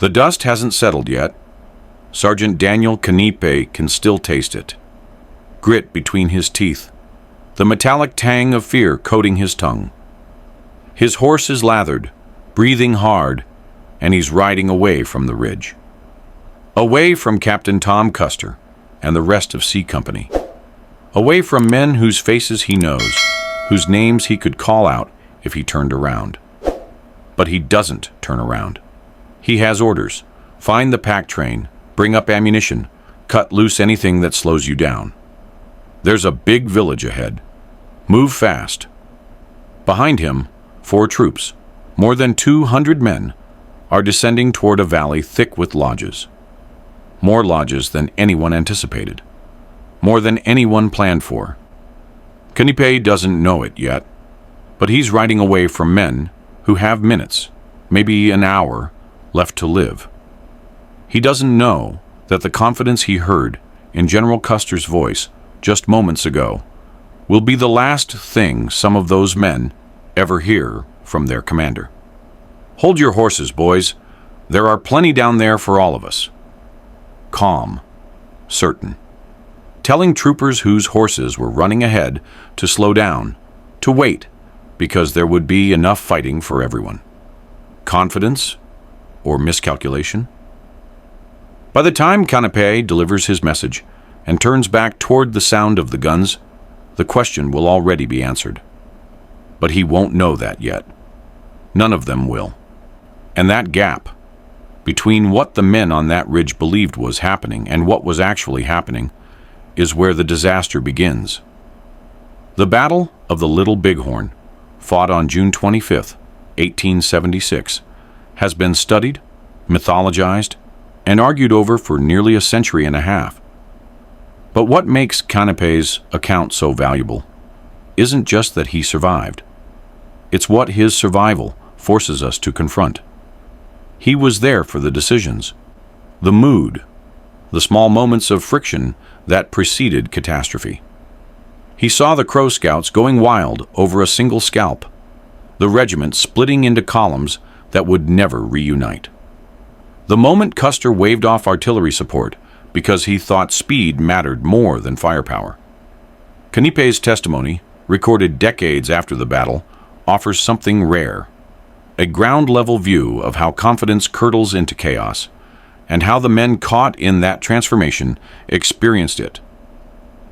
The dust hasn't settled yet. Sergeant Daniel Canepe can still taste it. Grit between his teeth, the metallic tang of fear coating his tongue. His horse is lathered, breathing hard, and he's riding away from the ridge. Away from Captain Tom Custer and the rest of C Company. Away from men whose faces he knows, whose names he could call out if he turned around. But he doesn't turn around. He has orders. Find the pack train, bring up ammunition, cut loose anything that slows you down. There's a big village ahead. Move fast. Behind him, 4 troops, more than 200 men, are descending toward a valley thick with lodges. More lodges than anyone anticipated. More than anyone planned for. Canepe doesn't know it yet, but he's riding away from men who have minutes, maybe an hour, left to live. He doesn't know that the confidence he heard in General Custer's voice just moments ago will be the last thing some of those men ever hear from their commander. Hold your horses, boys. There are plenty down there for all of us. Calm, certain. Telling troopers whose horses were running ahead to slow down, to wait, because there would be enough fighting for everyone. Confidence or miscalculation? By the time Canepe delivers his message and turns back toward the sound of the guns, the question will already be answered. But he won't know that yet. None of them will. And that gap between what the men on that ridge believed was happening and what was actually happening is where the disaster begins. The Battle of the Little Bighorn, fought on June 25, 1876, has been studied, mythologized, and argued over for nearly a century and a half. But what makes Canepe's account so valuable isn't just that he survived. It's what his survival forces us to confront. He was there for the decisions, the mood, the small moments of friction that preceded catastrophe. He saw the Crow Scouts going wild over a single scalp, the regiment splitting into columns that would never reunite. The moment Custer waved off artillery support because he thought speed mattered more than firepower. Canepe's testimony, recorded decades after the battle, offers something rare. A ground-level view of how confidence curdles into chaos, and how the men caught in that transformation experienced it.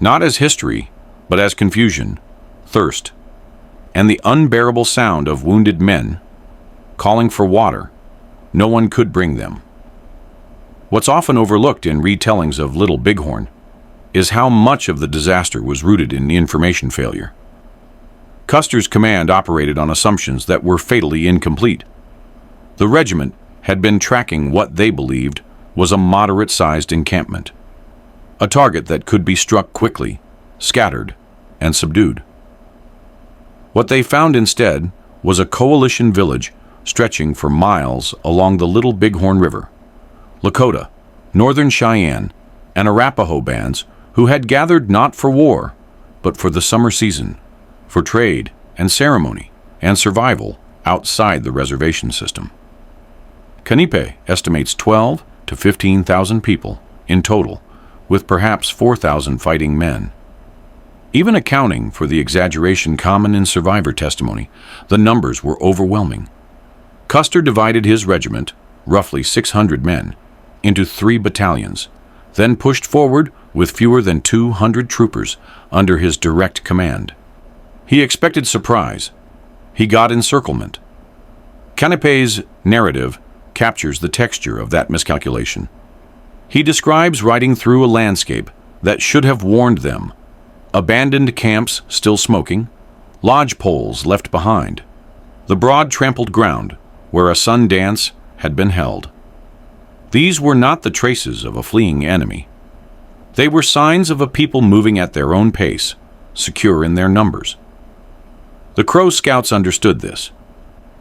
Not as history, but as confusion, thirst, and the unbearable sound of wounded men calling for water. No one could bring them. What's often overlooked in retellings of Little Bighorn is how much of the disaster was rooted in information failure. Custer's command operated on assumptions that were fatally incomplete. The regiment had been tracking what they believed was a moderate-sized encampment, a target that could be struck quickly, scattered, and subdued. What they found instead was a coalition village stretching for miles along the Little Bighorn River. Lakota, Northern Cheyenne, and Arapaho bands who had gathered not for war, but for the summer season, for trade and ceremony and survival outside the reservation system. Canepe estimates 12 to 15,000 people in total, with perhaps 4,000 fighting men. Even accounting for the exaggeration common in survivor testimony, the numbers were overwhelming. Custer divided his regiment, roughly 600 men, into 3 battalions, then pushed forward with fewer than 200 troopers under his direct command. He expected surprise. He got encirclement. Canepe's narrative captures the texture of that miscalculation. He describes riding through a landscape that should have warned them. Abandoned camps still smoking, lodge poles left behind, the broad trampled ground where a sun dance had been held. These were not the traces of a fleeing enemy. They were signs of a people moving at their own pace, secure in their numbers. The Crow Scouts understood this.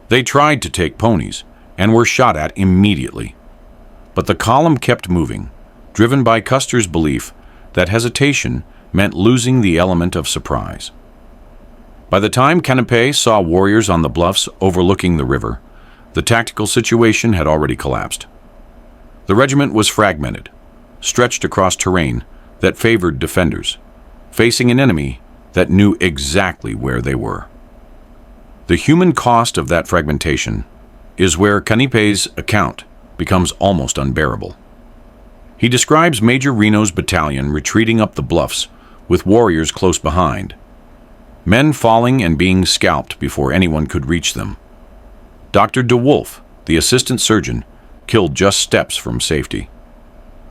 They tried to take ponies and were shot at immediately. But the column kept moving, driven by Custer's belief that hesitation meant losing the element of surprise. By the time Canepe saw warriors on the bluffs overlooking the river, the tactical situation had already collapsed. The regiment was fragmented, stretched across terrain that favored defenders, facing an enemy that knew exactly where they were. The human cost of that fragmentation is where Canepe's account becomes almost unbearable. He describes Major Reno's battalion retreating up the bluffs with warriors close behind, men falling and being scalped before anyone could reach them. Dr. DeWolf, the assistant surgeon, killed just steps from safety.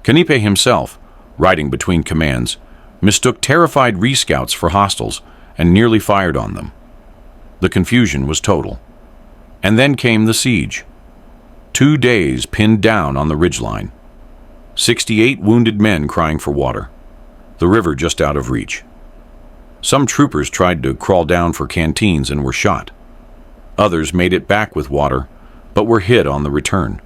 Canepe himself, riding between commands, mistook terrified rescouts for hostiles and nearly fired on them. The confusion was total. And then came the siege. 2 days pinned down on the ridgeline. 68 wounded men crying for water. The river just out of reach. Some troopers tried to crawl down for canteens and were shot. Others made it back with water, but were hit on the return.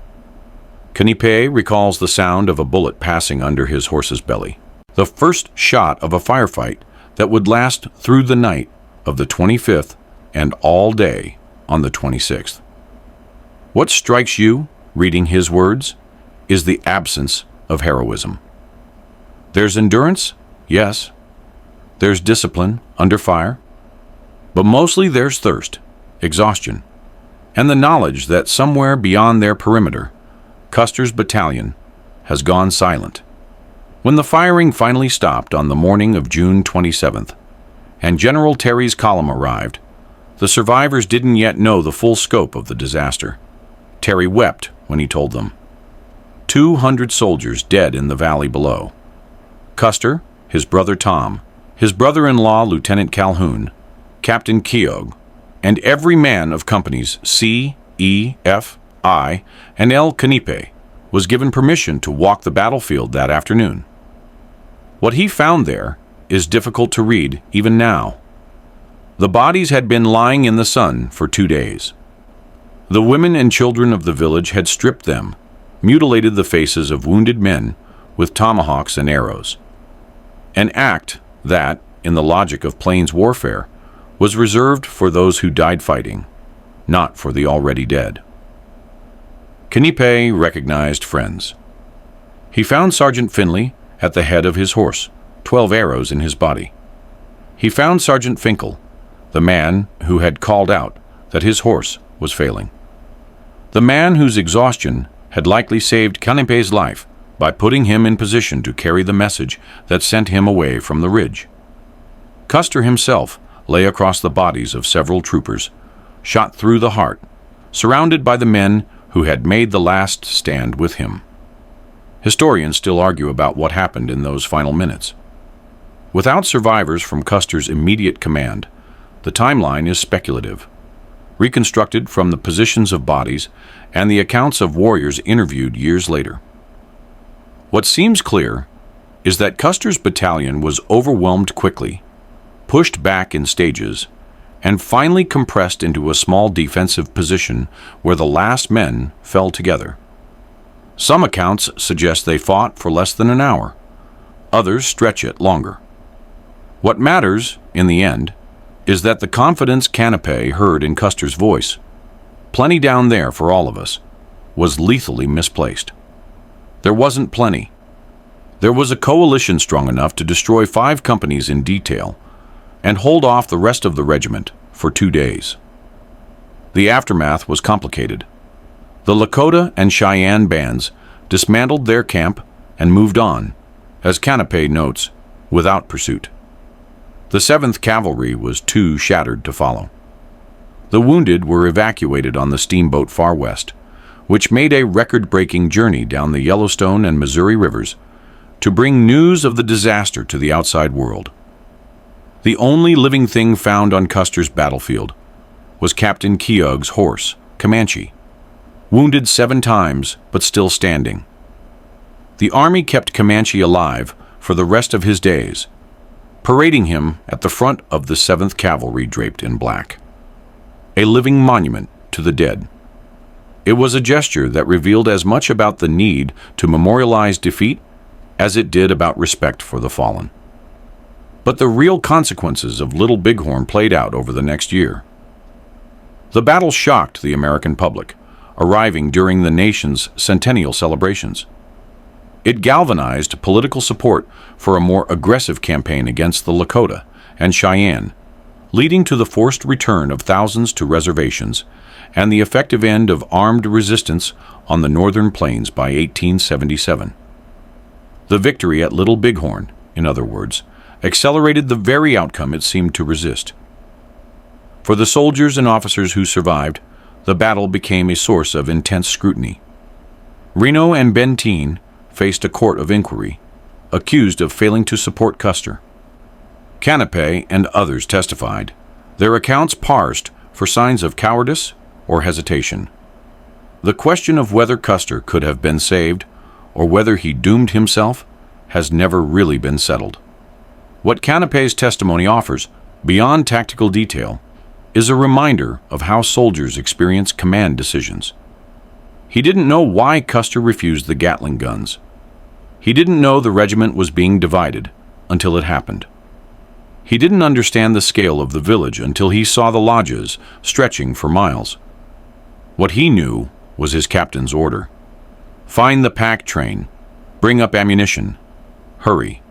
Canepe recalls the sound of a bullet passing under his horse's belly. The first shot of a firefight that would last through the night of the 25th and all day on the 26th. What strikes you, reading his words, is the absence of heroism. There's endurance, yes. There's discipline under fire. But mostly there's thirst, exhaustion, and the knowledge that somewhere beyond their perimeter, Custer's battalion has gone silent. When the firing finally stopped on the morning of June 27th, and General Terry's column arrived, the survivors didn't yet know the full scope of the disaster. Terry wept when he told them. 200 soldiers dead in the valley below. Custer, his brother Tom, his brother-in-law Lieutenant Calhoun, Captain Keogh, and every man of companies C, E, F, I, and L Canepe was given permission to walk the battlefield that afternoon. What he found there is difficult to read even now. The bodies had been lying in the sun for 2 days. The women and children of the village had stripped them, mutilated the faces of wounded men with tomahawks and arrows. An act that, in the logic of plains warfare, was reserved for those who died fighting, not for the already dead. Canepe recognized friends. He found Sergeant Finley at the head of his horse, 12 arrows in his body. He found Sergeant Finkel, the man who had called out that his horse was failing. The man whose exhaustion had likely saved Canepe's life by putting him in position to carry the message that sent him away from the ridge. Custer himself lay across the bodies of several troopers, shot through the heart, surrounded by the men who had made the last stand with him. Historians still argue about what happened in those final minutes. Without survivors from Custer's immediate command, the timeline is speculative, reconstructed from the positions of bodies and the accounts of warriors interviewed years later. What seems clear is that Custer's battalion was overwhelmed quickly, pushed back in stages, and finally compressed into a small defensive position where the last men fell together. Some accounts suggest they fought for less than an hour. Others stretch it longer. What matters, in the end, is that the confidence Canepe heard in Custer's voice, "Plenty down there for all of us," was lethally misplaced. There wasn't plenty. There was a coalition strong enough to destroy 5 companies in detail and hold off the rest of the regiment for 2 days. The aftermath was complicated. The Lakota and Cheyenne bands dismantled their camp and moved on, as Canepe notes, without pursuit. The 7th Cavalry was too shattered to follow. The wounded were evacuated on the steamboat Far West, which made a record-breaking journey down the Yellowstone and Missouri rivers to bring news of the disaster to the outside world. The only living thing found on Custer's battlefield was Captain Keogh's horse, Comanche, wounded 7 times but still standing. The Army kept Comanche alive for the rest of his days, parading him at the front of the 7th Cavalry draped in black, a living monument to the dead. It was a gesture that revealed as much about the need to memorialize defeat as it did about respect for the fallen. But the real consequences of Little Bighorn played out over the next year. The battle shocked the American public, arriving during the nation's centennial celebrations. It galvanized political support for a more aggressive campaign against the Lakota and Cheyenne, leading to the forced return of thousands to reservations and the effective end of armed resistance on the northern plains by 1877. The victory at Little Bighorn, in other words, accelerated the very outcome it seemed to resist. For the soldiers and officers who survived, the battle became a source of intense scrutiny. Reno and Benteen faced a court of inquiry, accused of failing to support Custer. Canapé and others testified, their accounts parsed for signs of cowardice or hesitation. The question of whether Custer could have been saved or whether he doomed himself has never really been settled. What Canapé's testimony offers, beyond tactical detail, is a reminder of how soldiers experience command decisions. He didn't know why Custer refused the Gatling guns. He didn't know the regiment was being divided until it happened. He didn't understand the scale of the village until he saw the lodges stretching for miles. What he knew was his captain's order. Find the pack train, bring up ammunition, hurry.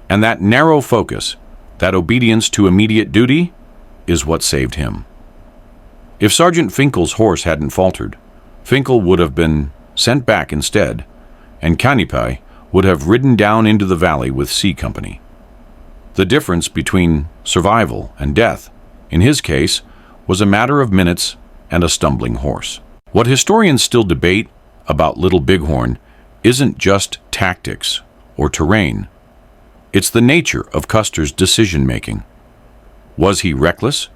And that narrow focus, that obedience to immediate duty, is what saved him. If Sergeant Finkel's horse hadn't faltered, Finkel would have been sent back instead, and Canapé would have ridden down into the valley with C Company. The difference between survival and death, in his case, was a matter of minutes and a stumbling horse. What historians still debate about Little Bighorn isn't just tactics or terrain. It's the nature of Custer's decision-making. Was he reckless,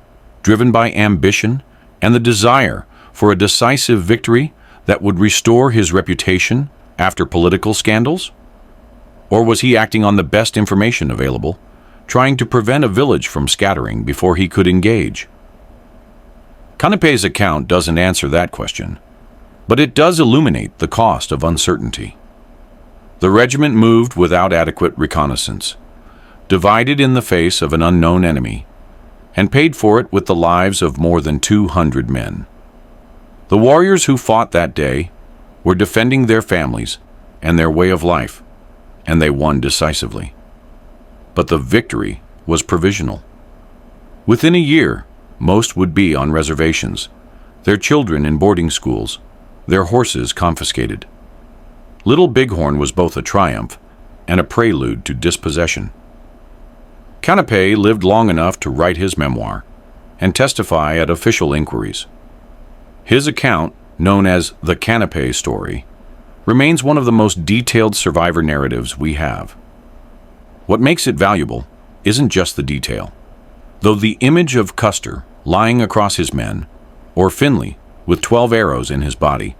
driven by ambition and the desire for a decisive victory that would restore his reputation after political scandals? Or was he acting on the best information available, trying to prevent a village from scattering before he could engage? Canapé's account doesn't answer that question, but it does illuminate the cost of uncertainty. The regiment moved without adequate reconnaissance, divided in the face of an unknown enemy, and paid for it with the lives of more than 200 men. The warriors who fought that day were defending their families and their way of life, and they won decisively. But the victory was provisional. Within a year, most would be on reservations, their children in boarding schools, their horses confiscated. Little Bighorn was both a triumph and a prelude to dispossession. Canapé lived long enough to write his memoir and testify at official inquiries. His account, known as the Canapé story, remains one of the most detailed survivor narratives we have. What makes it valuable isn't just the detail. Though the image of Custer lying across his men, or Finley with 12 arrows in his body,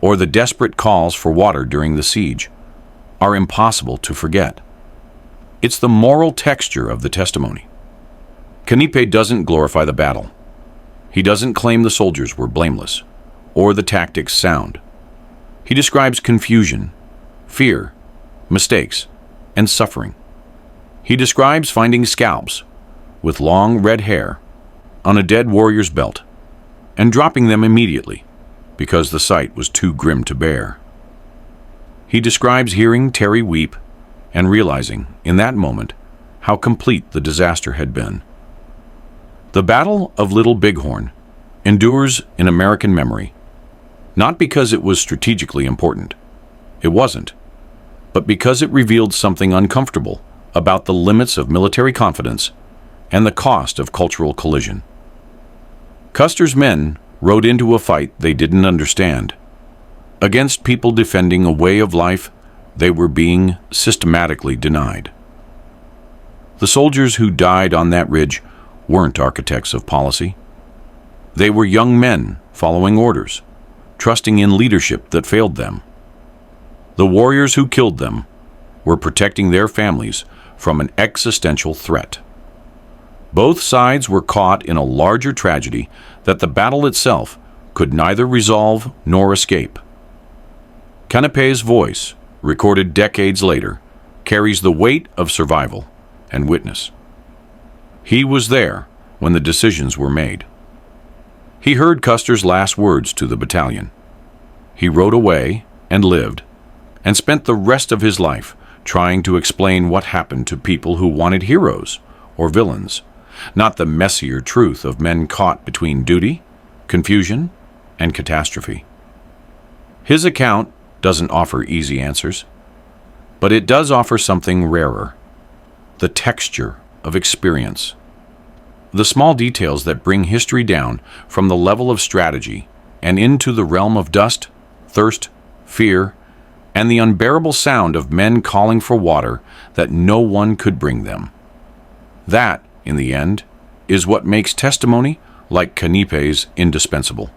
or the desperate calls for water during the siege, are impossible to forget. It's the moral texture of the testimony. Canapé doesn't glorify the battle. He doesn't claim the soldiers were blameless, or the tactics sound. He describes confusion, fear, mistakes, and suffering. He describes finding scalps with long red hair on a dead warrior's belt and dropping them immediately because the sight was too grim to bear. He describes hearing Terry weep and realizing, in that moment, how complete the disaster had been. The Battle of Little Bighorn endures in American memory, not because it was strategically important. It wasn't. But because it revealed something uncomfortable about the limits of military confidence and the cost of cultural collision. Custer's men rode into a fight they didn't understand, against people defending a way of life they were being systematically denied. The soldiers who died on that ridge weren't architects of policy. They were young men following orders, trusting in leadership that failed them. The warriors who killed them were protecting their families from an existential threat. Both sides were caught in a larger tragedy that the battle itself could neither resolve nor escape. Canapé's voice, recorded decades later, carries the weight of survival and witness. He was there when the decisions were made. He heard Custer's last words to the battalion. He rode away and lived, and spent the rest of his life trying to explain what happened to people who wanted heroes or villains, not the messier truth of men caught between duty, confusion, and catastrophe. His account doesn't offer easy answers, but it does offer something rarer: the texture of experience. The small details that bring history down from the level of strategy and into the realm of dust, thirst, fear, and the unbearable sound of men calling for water that no one could bring them. That, in the end, is what makes testimony like Canepe's indispensable.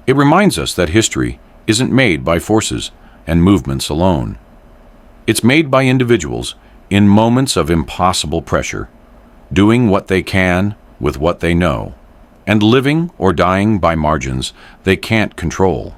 It reminds us that history isn't made by forces and movements alone. It's made by individuals in moments of impossible pressure, doing what they can with what they know, and living or dying by margins they can't control.